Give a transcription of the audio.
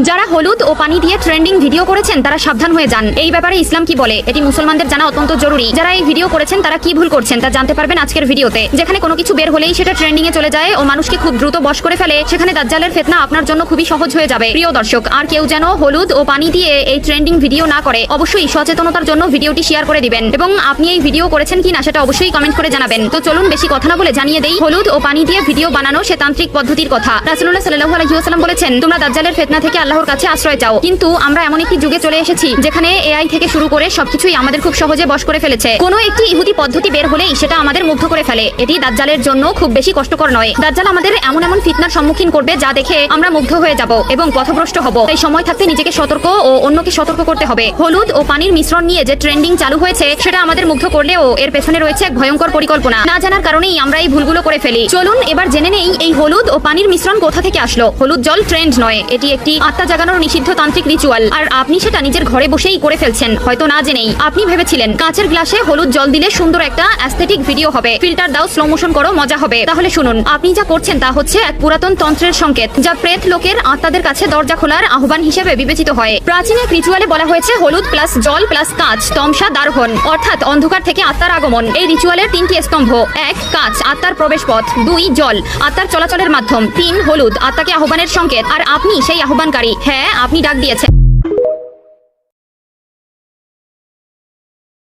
যারা হলুদ ও পানি দিয়ে ট্রেন্ডিং ভিডিও করেছেন তারা সাবধান হয়ে যান। এই ব্যাপারে ইসলাম কি বলে এটি মুসলমানদের জানা অত্যন্ত জরুরি। যারা এই ভিডিও করেছেন তারা কি ভুল করছেন তা জানতে পারবেন আজকের ভিডিওতে। যেখানে কোনো কিছু বের হলেই সেটা ট্রেন্ডিং এ চলে যায় ও মানুষকে খুব দ্রুত বশ করে ফেলে, সেখানে দাজ্জালের ফিতনা আপনার জন্য খুবই সহজ হয়ে যাবে। প্রিয় দর্শক, আর কেউ যেন হলুদ ও পানি দিয়ে এই ট্রেন্ডিং ভিডিও না করে, অবশ্যই সচেতনতার জন্য ভিডিওটি শেয়ার করে দিবেন এবং আপনি এই ভিডিও করেছেন কিনা সেটা অবশ্যই কমেন্ট করে জানাবেন। তো চলুন বেশি কথা না বলে জানিয়ে দেই হলুদ ও পানি দিয়ে ভিডিও বানানো সে তান্ত্রিক পদ্ধতির কথা। রাসূলুল্লাহ সাল্লাল্লাহু আলাইহি ওয়াসাল্লাম বলেছেন, তোমরা দাজ্জালের ফিতনা থেকে আল্লাহর কাছে আশ্রয় চাও। কিন্তু আমরা এমন একটি যুগে চলে এসেছি যেখানে এআই থেকে শুরু করে সবকিছুই আমাদের খুব সহজে বশ করে ফেলেছে। কোনো একটি ইহুদি পদ্ধতি বের হলেই সেটা আমাদের মুগ্ধ করে ফেলে। এটি দাজ্জালের জন্য খুব বেশি কষ্টকর নয়। দাজ্জাল আমাদের এমন এমন ফিতনার সম্মুখীন করবে যা দেখে আমরা মুগ্ধ হয়ে যাব এবং পথভ্রষ্ট হব। তাই সময় থাকতে নিজেকে সতর্ক ও অন্যকে সতর্ক করতে হবে। হলুদ ও পানির মিশ্রণ নিয়ে যে ট্রেন্ডিং চালু হয়েছে সেটা আমাদের মুগ্ধ করলেও এর পেছনে রয়েছে এক ভয়ঙ্কর পরিকল্পনা। না জানার কারণেই আমরা এই ভুলগুলো করে ফেলি। চলুন এবার জেনে নেই এই হলুদ ও পানির মিশ্রণ কোথা থেকে আসলো। হলুদ জল ট্রেন্ড নয়, এটি একটি আত্মা জাগানোর নিষিদ্ধ তান্ত্রিক রিচুয়াল। আর আপনি সেটা নিজের ঘরে বসেই করে ফেলছেন, হয়তো না জেনেই। আপনি ভেবেছিলেন কাঁচের গ্লাসে হলুদ জল দিলে সুন্দর একটা অ্যাস্থেটিক ভিডিও হবে, ফিল্টার দাও, স্লো মোশন করো, মজা হবে। তাহলে শুনুন, আপনি যা করছেন তা হচ্ছে এক পুরাতন তন্ত্রের সংকেত, যা প্রেত লোকের আত্মাদের কাছে দরজা খোলার আহ্বান হিসেবে বিবেচিত হয়। প্রাচীন এক রিচুয়ালে বলা হয়েছে হলুদ প্লাস জল প্লাস কাঁচ তমসা দারহন, অর্থাৎ অন্ধকার থেকে আত্মার আগমন। এই রিচুয়ালের তিনটি স্তম্ভ: 1 কাঁচ, আত্মার প্রবেশ পথ; 2 জল, আত্মার চলাচলের মাধ্যম; 3 হলুদ, আত্মাকে আহ্বানের সংকেত। আর আপনি সেই আহ্বানকারী। হ্যাঁ, আপনি ডাক দিয়েছেন।